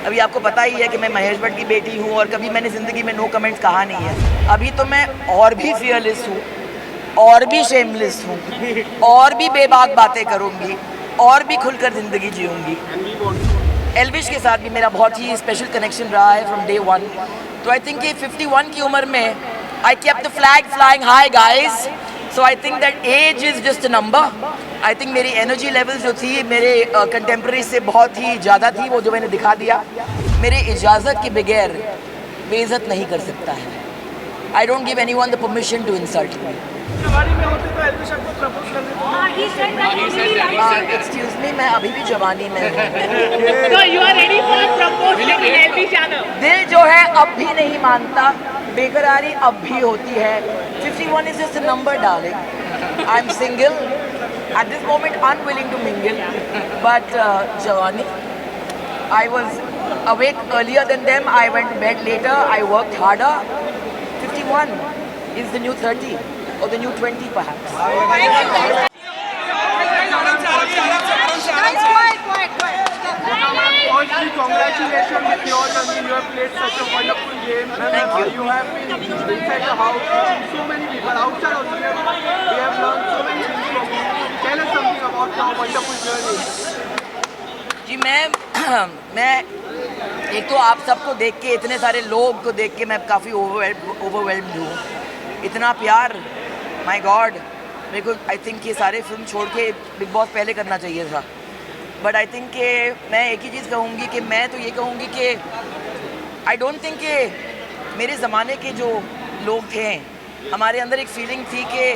अभी आपको पता ही है कि मैं महेश भट्ट की बेटी हूँ और कभी मैंने ज़िंदगी में नो कमेंट्स कहा नहीं है। अभी तो मैं और भी फियरलेस हूँ और भी शेमलेस हूँ और भी बेबाक बातें करूँगी और भी खुलकर ज़िंदगी जीऊँगी। एल्विश के साथ भी मेरा बहुत ही स्पेशल कनेक्शन रहा है फ्रॉम डे वन। तो आई थिंक कि 51 की उम्र में I kept the flag flying high guys. So I think that age is just a number. I think मेरी एनर्जी लेवल्स जो थी मेरे कंटेम्प्रेरी से बहुत ही ज़्यादा थी, वो जो मैंने दिखा दिया। मेरे इजाज़त के बगैर बेइज्जत नहीं कर सकता है। I don't give anyone the permission to insult me. जवानी में होते तो एल्विश आपको प्रपोज कर देते। एक्सक्यूज मी, मैं अभी भी जवानी में हूँ। So you are ready for a proposal to Elvish Yadav? दिल जो है अब भी नहीं मानता, बेकरारी अब भी होती है। 51 is just a number, darling. I'm single. At this moment, unwilling to mingle. But Jawani, I was awake earlier than them. I went to bed later. I worked harder. 51 is the new 30 or the new 20, perhaps. Firstly, congratulations with your journey. You have played such a wonderful game. Thank you. You have been inside the house teaching so many people. Outside also, we have learned so many things from you. Tell us something about your wonderful journey. जी मैं एक तो आप सबको देख के, इतने सारे लोग को देख के मैं काफ़ी ओवरवेल्म्ड हूँ। इतना प्यार, माय गॉड। मेरे को आई थिंक ये सारे फिल्म छोड़ के बिग बॉस पहले करना चाहिए था। बट आई थिंक कि मैं एक ही चीज़ कहूँगी कि मैं तो ये कहूँगी कि आई डोंट थिंक कि मेरे ज़माने के जो लोग थे, हमारे अंदर एक फीलिंग थी कि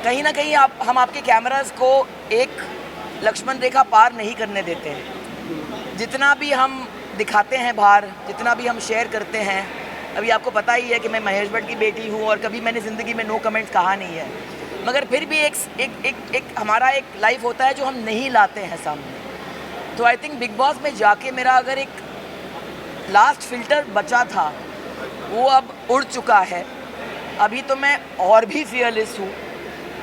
कहीं ना कहीं हम आपके कैमरास को एक लक्ष्मण रेखा पार नहीं करने देते हैं। जितना भी हम दिखाते हैं बाहर, जितना भी हम शेयर करते हैं, अभी आपको पता ही है कि मैं महेश भट्ट की बेटी हूँ और कभी मैंने ज़िंदगी में नो कमेंट्स कहा नहीं है। मगर फिर भी एक हमारा एक लाइफ होता है जो हम नहीं लाते हैं सामने। तो आई थिंक बिग बॉस में जाके मेरा अगर एक लास्ट फिल्टर बचा था, वो अब उड़ चुका है। अभी तो मैं और भी फियरलेस हूँ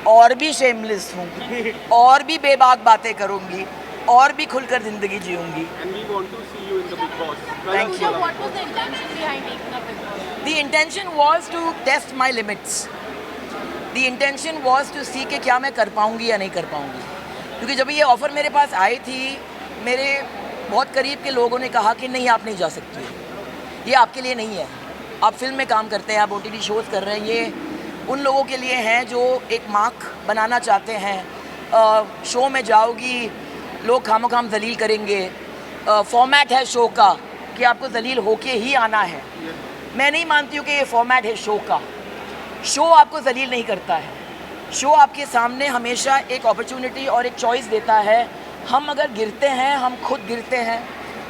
और भी शेमलेस हूँ और भी बेबाक बातें करूँगी और भी खुलकर ज़िंदगी जीऊँगी। And we want to see you in the Big Boss. Thank you. So what was the intention behind taking up Big Boss? The intention was to test my limits. The intention was to see कि क्या मैं कर पाऊँगी या नहीं कर पाऊँगी। क्योंकि जब ये ऑफ़र मेरे पास आई थी, मेरे बहुत करीब के लोगों ने कहा कि नहीं, आप नहीं जा सकती, ये आपके लिए नहीं है। आप फिल्म में काम करते हैं, आप OTT शोज़ कर रहे हैं, ये उन लोगों के लिए हैं जो एक मार्क बनाना चाहते हैं। शो में जाओगी, लोग खामोखाम जलील करेंगे। फॉर्मेट है शो का कि आपको जलील होके ही आना है। मैं नहीं मानती हूँ कि ये फॉर्मेट है शो का। शो आपको जलील नहीं करता है। शो आपके सामने हमेशा एक अपॉर्चुनिटी और एक चॉइस देता है। हम अगर गिरते हैं, हम खुद गिरते हैं।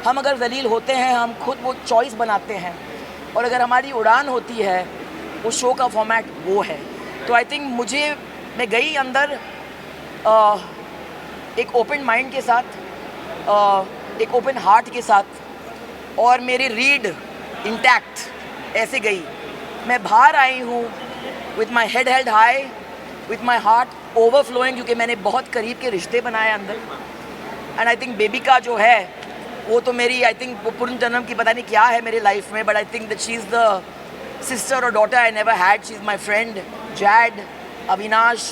हम अगर जलील होते हैं, हम खुद वो चॉइस बनाते हैं। और अगर हमारी उड़ान होती है, उस शो का फॉर्मेट वो है। तो आई थिंक मैं गई अंदर एक ओपन माइंड के साथ, एक ओपन हार्ट के साथ, और मेरी रीड इंटैक्ट ऐसे गई। मैं बाहर आई हूँ with my head held high, with my heart overflowing, क्योंकि मैंने बहुत करीब के रिश्ते बनाए अंदर। एंड आई थिंक बेबी का जो है वो तो मेरी, आई थिंक वो पूर्ण जन्म की पता नहीं क्या है मेरे लाइफ में, but I think that she is the sister और daughter I never had. She is my friend. Jad, Avinash,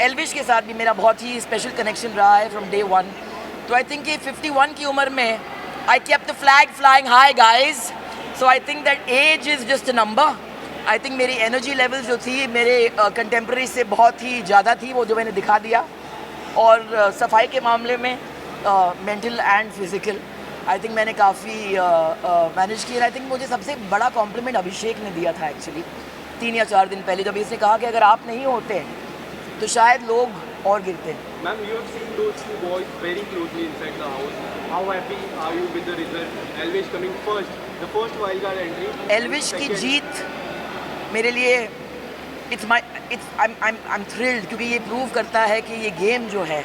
Elvish के साथ भी मेरा बहुत ही स्पेशल कनेक्शन रहा है फ्रॉम डे वन। तो आई थिंक कि 51 की उम्र में I kept the flag flying high guys. So I think that age is just a number. I think मेरी एनर्जी लेवल्स जो थी मेरे कंटेम्प्रेरी से बहुत ही ज़्यादा थी, वो जो मैंने दिखा दिया। और सफाई के मामले में mental and physical I think मैंने काफ़ी मैनेज किया। आई थिंक मुझे सबसे बड़ा कॉम्प्लीमेंट अभिषेक ने दिया था एक्चुअली 3 या 4 दिन पहले, जब इसने कहा कि अगर आप नहीं होते तो शायद लोग और गिरते हैं। Ma'am, you have seen those two boys very closely inside the house. How happy are you with the result? Elvish coming first, the first wildcard entry. Elvish की जीत मेरे लिए I'm thrilled, क्योंकि ये प्रूव करता है कि ये गेम जो है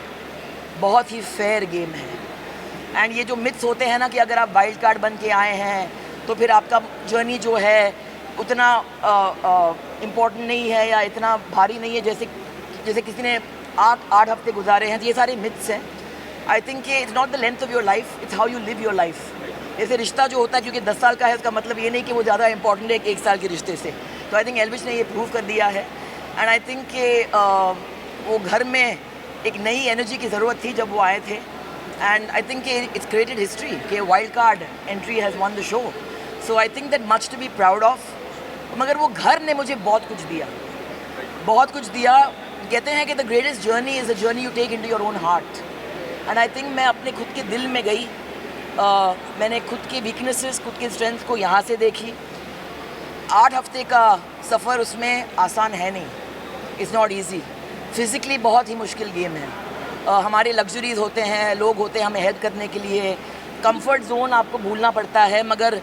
बहुत ही फेयर गेम है। एंड ये जो मिथ्स होते हैं ना कि अगर आप वाइल्ड कार्ड बन के आए हैं तो फिर आपका जर्नी जो है उतना इम्पोर्टेंट नहीं है या इतना भारी नहीं है जैसे किसी ने 8 हफ्ते गुजारे हैं। ये सारे मिथ्स हैं। आई think it's not the length of your life, it's how you live your life. ऐसे रिश्ता जो होता है क्योंकि 10 साल का है उसका मतलब ये नहीं कि वो ज़्यादा इंपॉर्टेंट है एक साल के रिश्ते से। तो आई थिंक एल्विश ने ये प्रूव कर दिया है एंड आई थिंक कि वो घर में एक नई एनर्जी की ज़रूरत थी जब वो आए थे and I think it's created history कि wild card entry has won the show. So I think that much to be proud of. मगर वो घर ने मुझे बहुत कुछ दिया, बहुत कुछ दिया। कहते हैं कि the greatest journey is a journey you take into your own heart and I think मैं अपने खुद के दिल में गई। मैंने खुद की वीकनेसेस, खुद की स्ट्रेंथ को यहाँ से देखी। 8 हफ्ते का सफ़र उसमें आसान है नहीं, इट्स नॉट ईजी। फिज़िकली बहुत ही मुश्किल गेम है। हमारे लग्जरीज़ होते हैं, लोग होते हैं हमें हेल्प करने के लिए, कंफर्ट जोन आपको भूलना पड़ता है। मगर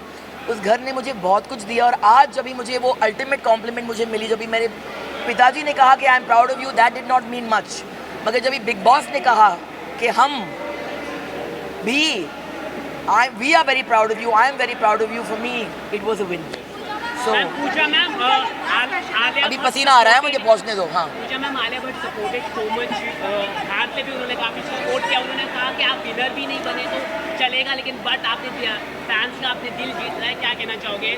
उस घर ने मुझे बहुत कुछ दिया और आज जब भी मुझे वो अल्टीमेट कॉम्प्लीमेंट मुझे मिली, जब भी मेरे पिताजी ने कहा कि I am proud of you, that did not mean much. मगर जब भी बिग बॉस ने कहा कि हम भी we are very proud of you, I am very proud of you, for me it was a win. So Pooja ma'am, Alia अभी पसीना आ रहा है मुझे, पहुंचने दो। हाँ, Pooja ma'am, Alia Bhatt supported so much, बाहर से भी उन्होंने काफ़ी सपोर्ट किया। उन्होंने कहा कि आप विनर भी नहीं बने तो चलेगा, लेकिन बट आपने फैंस का आपने दिल जीत रहा है, क्या कहना चाहोगे?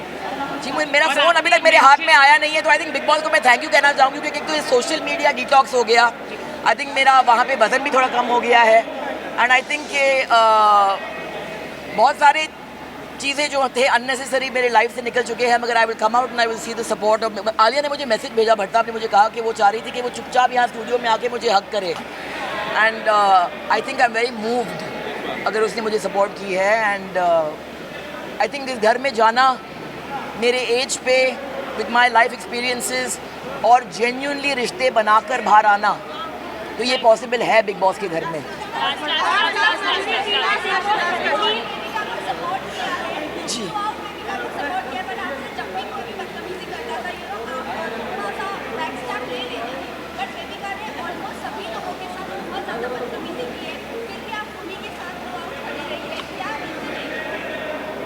जी, मेरा फ़ोन अभी तक मेरे हाथ में आया नहीं है, तो आई थिंक बिग बॉस को मैं थैंक यू कहना चाहूँगी क्योंकि एक तो ये सोशल मीडिया डिटॉक्स हो गया। आई थिंक मेरा वहाँ पे वजन भी थोड़ा कम हो गया है एंड आई थिंक कि बहुत सारे चीज़ें जो थे अननेसेसरी मेरे लाइफ से निकल चुके हैं। मगर I will come out and I will see the support of. Alia ने मुझे मैसेज भेजा, भट्टा ने मुझे कहा कि वो चाह रही थी कि वो चुपचाप यहाँ स्टूडियो में आके मुझे हक करे and I think I am very moved अगर उसने मुझे सपोर्ट की है। एंड आई थिंक इस घर में जाना मेरे एज पे विद माई लाइफ एक्सपीरियंसेस और जेन्युइनली रिश्ते बनाकर बाहर आना, तो ये पॉसिबल है बिग बॉस के घर में। जी,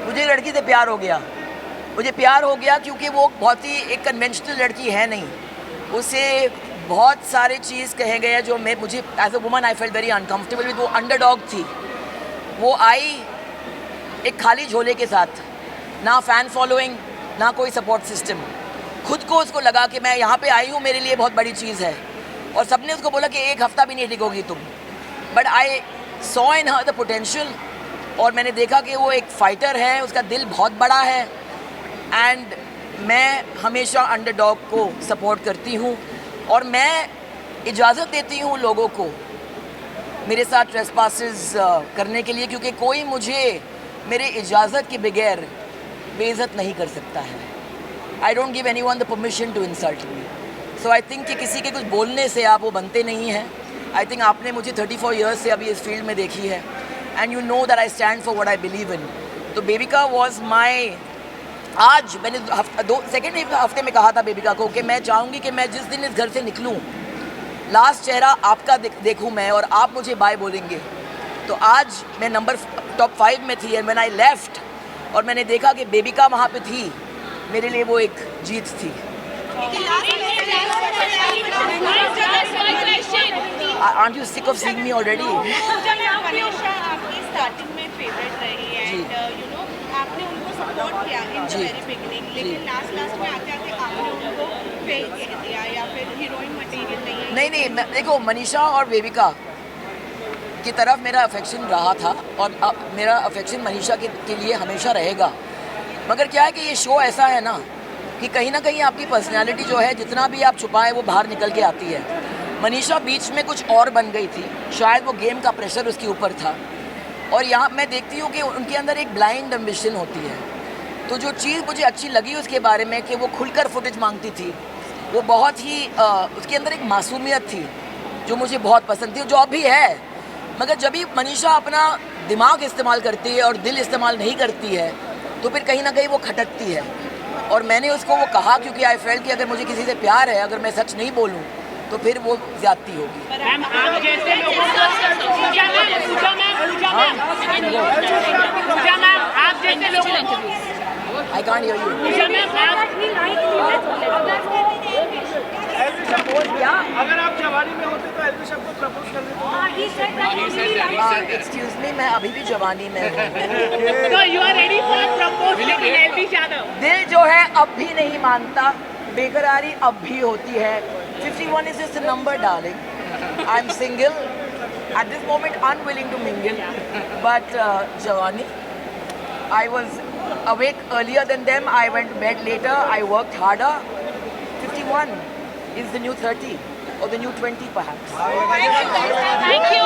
मुझे लड़की से प्यार हो गया, मुझे प्यार हो गया क्योंकि वो बहुत ही एक कन्वेंशनल लड़की है नहीं। उसे बहुत सारे चीज़ कहे गए जो मुझे as a woman I felt very uncomfortable with. वो अंडरडॉग थी, वो आई एक खाली झोले के साथ, ना फ़ैन फॉलोइंग ना कोई सपोर्ट सिस्टम। खुद को उसको लगा कि मैं यहाँ पे आई हूँ, मेरे लिए बहुत बड़ी चीज़ है और सबने उसको बोला कि 1 हफ़्ता भी नहीं टिकोगी तुम। But I saw in her the potential और मैंने देखा कि वो एक फ़ाइटर है, उसका दिल बहुत बड़ा है एंड मैं हमेशा अंडरडॉग को सपोर्ट करती हूँ और मैं इजाज़त देती हूँ लोगों को मेरे साथ ट्रेसपासेस करने के लिए, क्योंकि कोई मुझे मेरे इजाज़त के बगैर बेइज्जत नहीं कर सकता है। I don't give anyone the permission to insult me. So I think कि किसी के कुछ बोलने से आप वो बनते नहीं हैं। आई थिंक आपने मुझे 34 ईयर्स से अभी इस फील्ड में देखी है and you know that I stand for what I believe in. तो बेबिका वॉज माई, आज मैंने सेकेंड हफ्ते में कहा था बेबिका को कि मैं चाहूँगी कि मैं जिस दिन इस घर से निकलूँ लास्ट चेहरा आपका देखूँ मैं और आप मुझे बाय बोलेंगे। तो आज मैं नंबर टॉप 5 में थी एंड व्हेन आई लेफ्ट और मैंने देखा कि बेबिका वहाँ पे थी, मेरे लिए वो एक जीत थी। Aren't you sick of seeing me already? Starting में फेवरेट रही एंड यू नो आपने उनको सपोर्ट किया इन द वेरी बिगिनिंग, लेकिन लास्ट में आते आपने उनको फेल कह दिया या फिर हीरोइन मटेरियल नहीं है। नहीं, देखो मनीषा और बेबिका की तरफ मेरा अफेक्शन रहा था और मेरा अफेक्शन मनीषा के लिए हमेशा रहेगा। मगर क्या है कि ये शो ऐसा है ना कि कहीं ना कहीं आपकी पर्सनैलिटी जो है जितना भी आप छुपाएं वो बाहर निकल के आती है। मनीषा बीच में कुछ और बन गई थी, शायद वो गेम का प्रेशर उसके ऊपर था और यहाँ मैं देखती हूँ कि उनके अंदर एक ब्लाइंड एम्बिशन होती है। तो जो चीज़ मुझे अच्छी लगी उसके बारे में कि वो खुलकर फुटेज मांगती थी, वो बहुत ही उसके अंदर एक मासूमियत थी जो मुझे बहुत पसंद थी, जो अब भी है। मगर जब भी मनीषा अपना दिमाग इस्तेमाल करती है और दिल इस्तेमाल नहीं करती है तो फिर कहीं ना कहीं वो खटकती है। और मैंने उसको वो कहा क्योंकि आई फेल्ट कि अगर मुझे किसी से प्यार है, अगर मैं सच नहीं बोलूँ तो फिर वो ज्यादती होगी। मैम आप जैसे लोगों का पूजा मैम आप जैसे लोगों I can't hear you. Pooja ma'am आप प्रपोज क्या? अगर आप जवानी में होते तो एल्विश आपको प्रपोज कर देते? एक्सक्यूज मी, मैं अभी भी जवानी में हूँ. So you are ready for a proposal from Elvish Yadav? दिल जो है अब भी नहीं मानता, बेकरारी अब भी होती है. 51 is just a number, darling. I'm single. At this moment, unwilling to mingle. But Jawani, I was awake earlier than them. I went to bed later. I worked harder. 51 is the new 30 or the new 20 perhaps. Thank you.